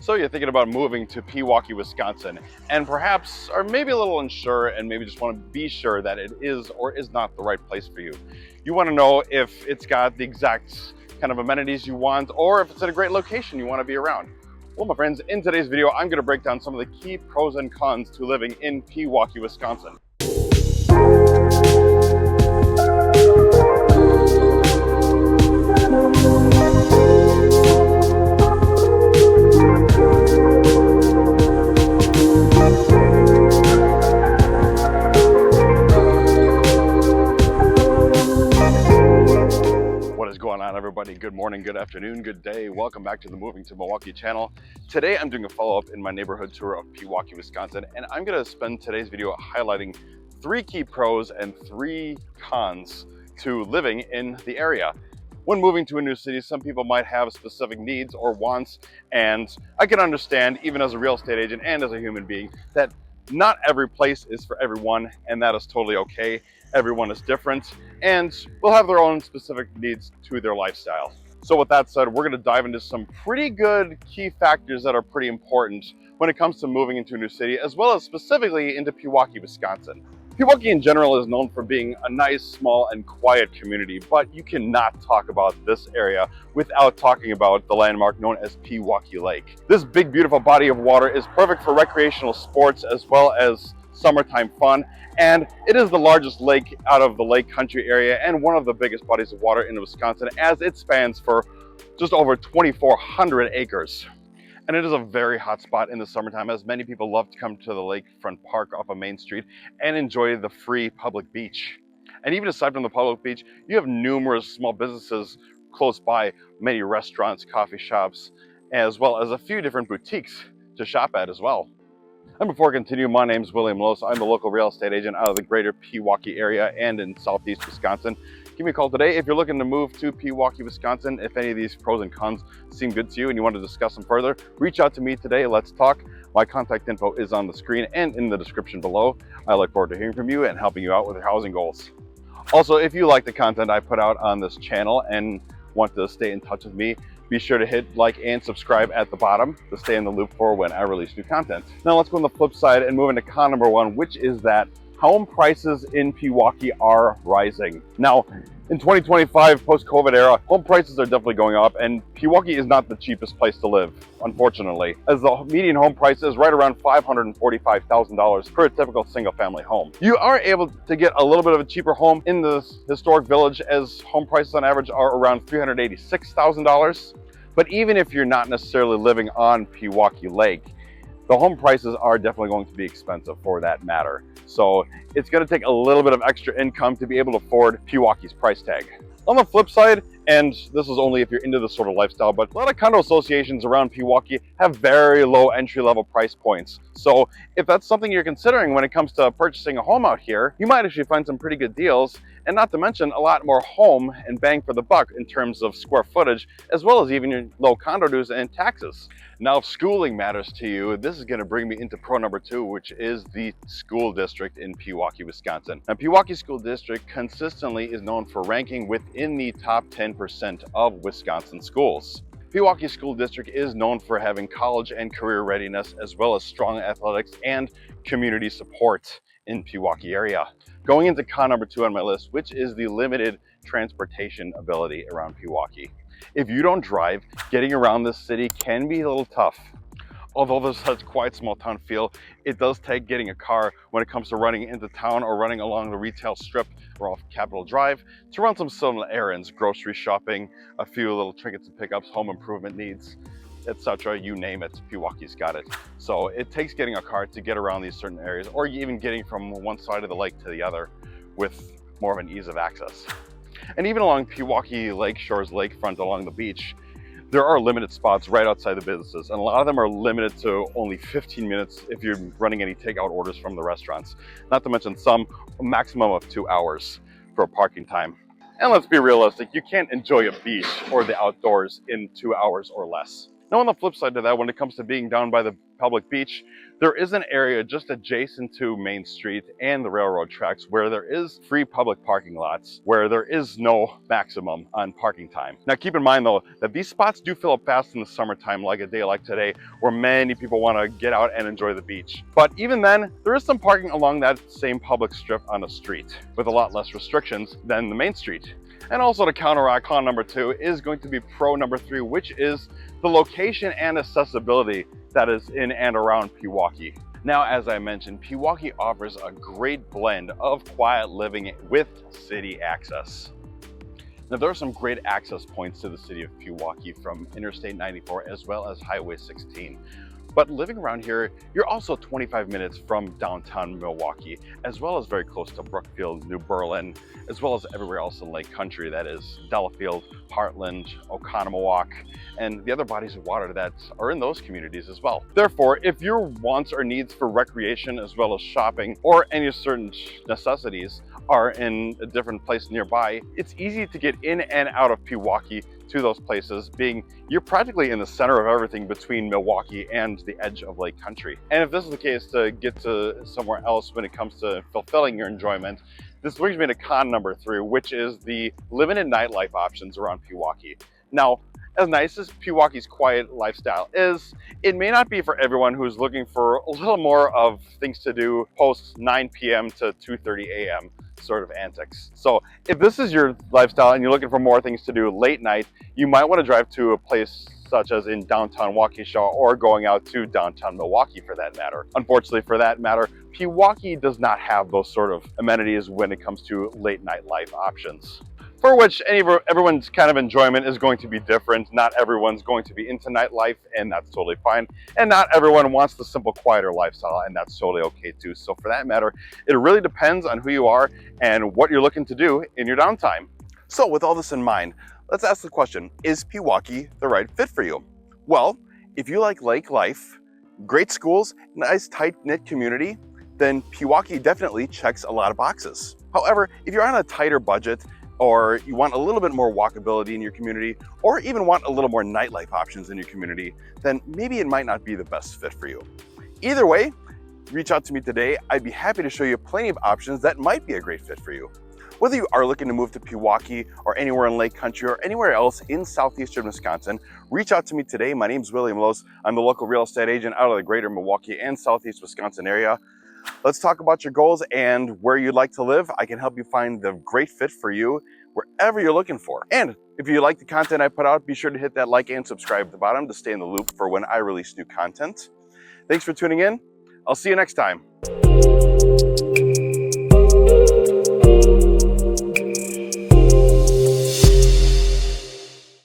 So you're thinking about moving to Pewaukee, Wisconsin, and perhaps are maybe a little unsure and maybe just want to be sure that it is or is not the right place for you. You want to know if it's got the exact kind of amenities you want or if it's at a great location you want to be around. Well, my friends, in today's video, I'm going to break down some of the key pros and cons to living in Pewaukee, Wisconsin. Everybody, good morning, good afternoon, good day. Welcome back to the Moving to Milwaukee channel. Today I'm doing a follow-up in my neighborhood tour of Pewaukee, Wisconsin, and I'm going to spend today's video highlighting 3 key pros and 3 cons to living in the area. When moving to a new city, some people might have specific needs or wants, and I can understand, even as a real estate agent and as a human being, that not every place is for everyone, and that is totally okay. Everyone is different and will have their own specific needs to their lifestyle. So with that said, we're going to dive into some pretty good key factors that are pretty important when it comes to moving into a new city, as well as specifically into Pewaukee, Wisconsin. Pewaukee in general is known for being a nice, small, and quiet community, but you cannot talk about this area without talking about the landmark known as Pewaukee Lake. This big, beautiful body of water is perfect for recreational sports as well as summertime fun, and it is the largest lake out of the Lake Country area and one of the biggest bodies of water in Wisconsin, as it spans for just over 2,400 acres. And it is a very hot spot in the summertime, as many people love to come to the lakefront park off of Main Street and enjoy the free public beach. And even aside from the public beach, you have numerous small businesses close by, many restaurants, coffee shops, as well as a few different boutiques to shop at as well. And before I continue, my name is William Lewis. I'm the local real estate agent out of the greater Pewaukee area and in southeast Wisconsin. Give me a call today if you're looking to move to Pewaukee, Wisconsin. If any of these pros and cons seem good to you and you want to discuss them further, reach out to me today. Let's talk. My contact info is on the screen and in the description below. I look forward to hearing from you and helping you out with your housing goals. Also, if you like the content I put out on this channel and want to stay in touch with me, be sure to hit like and subscribe at the bottom to stay in the loop for when I release new content. Now let's go on the flip side and move into con number 1, which is that home prices in Pewaukee are rising. Now, in 2025, post-COVID era, home prices are definitely going up, and Pewaukee is not the cheapest place to live, unfortunately, as the median home price is right around $545,000 for a typical single-family home. You are able to get a little bit of a cheaper home in this historic village, as home prices on average are around $386,000. But even if you're not necessarily living on Pewaukee Lake, the home prices are definitely going to be expensive for that matter. So it's going to take a little bit of extra income to be able to afford Pewaukee's price tag. On the flip side, and this is only if you're into this sort of lifestyle, but a lot of condo associations around Pewaukee have very low entry-level price points. So if that's something you're considering when it comes to purchasing a home out here, you might actually find some pretty good deals, and not to mention a lot more home and bang for the buck in terms of square footage, as well as even your low condo dues and taxes. Now, if schooling matters to you, this is going to bring me into pro number 2, which is the school district in Pewaukee, Wisconsin. Now, Pewaukee School District consistently is known for ranking within the top 10% of Wisconsin schools. Pewaukee School District is known for having college and career readiness, as well as strong athletics and community support in Pewaukee area. Going into con number 2 on my list, which is the limited transportation ability around Pewaukee. If you don't drive, getting around this city can be a little tough. Although there's such quiet small town feel, it does take getting a car when it comes to running into town or running along the retail strip or off Capitol Drive to run some simple errands, grocery shopping, a few little trinkets and pickups, home improvement needs, etc. You name it, Pewaukee's got it. So it takes getting a car to get around these certain areas, or even getting from one side of the lake to the other with more of an ease of access. And even along Pewaukee Lake Shore's lakefront along the beach, there are limited spots right outside the businesses, and a lot of them are limited to only 15 minutes if you're running any takeout orders from the restaurants. Not to mention some a maximum of 2 hours for parking time. And let's be realistic, you can't enjoy a beach or the outdoors in 2 hours or less. Now on the flip side to that, when it comes to being down by the public beach, there is an area just adjacent to Main Street and the railroad tracks where there is free public parking lots, where there is no maximum on parking time. Now keep in mind though, that these spots do fill up fast in the summertime, like a day like today, where many people want to get out and enjoy the beach. But even then, there is some parking along that same public strip on the street, with a lot less restrictions than the Main Street. And also to counteract con number 2 is going to be pro number 3, which is the location and accessibility that is in and around Pewaukee. Now, as I mentioned, Pewaukee offers a great blend of quiet living with city access. Now, there are some great access points to the city of Pewaukee from Interstate 94 as well as Highway 16. But living around here, you're also 25 minutes from downtown Milwaukee, as well as very close to Brookfield, New Berlin, as well as everywhere else in Lake Country, that is Delafield, Heartland, Oconomowoc, and the other bodies of water that are in those communities as well. Therefore, if your wants or needs for recreation as well as shopping or any certain necessities are in a different place nearby, it's easy to get in and out of Pewaukee to those places, being you're practically in the center of everything between Milwaukee and the edge of Lake Country. And if this is the case, to get to somewhere else when it comes to fulfilling your enjoyment, this brings me to con number 3, which is the limited nightlife options around Pewaukee. Now, as nice as Pewaukee's quiet lifestyle is, it may not be for everyone who's looking for a little more of things to do post 9 p.m. to 2:30 a.m. sort of antics. So if this is your lifestyle and you're looking for more things to do late night, you might want to drive to a place such as in downtown Waukesha or going out to downtown Milwaukee for that matter. Unfortunately for that matter, Pewaukee does not have those sort of amenities when it comes to late night life options, for which everyone's kind of enjoyment is going to be different. Not everyone's going to be into nightlife, and that's totally fine. And not everyone wants the simple, quieter lifestyle, and that's totally okay too. So for that matter, it really depends on who you are and what you're looking to do in your downtime. So with all this in mind, let's ask the question, is Pewaukee the right fit for you? Well, if you like lake life, great schools, nice tight-knit community, then Pewaukee definitely checks a lot of boxes. However, if you're on a tighter budget, or you want a little bit more walkability in your community, or even want a little more nightlife options in your community, then maybe it might not be the best fit for you. Either way, reach out to me today. I'd be happy to show you plenty of options that might be a great fit for you. Whether you are looking to move to Pewaukee or anywhere in Lake Country or anywhere else in southeastern Wisconsin, reach out to me today. My name's William Lose. I'm the local real estate agent out of the greater Milwaukee and southeast Wisconsin area. Let's talk about your goals and where you'd like to live. I can help you find the great fit for you wherever you're looking for. And if you like the content I put out, be sure to hit that like and subscribe at the bottom to stay in the loop for when I release new content. Thanks for tuning in. I'll see you next time.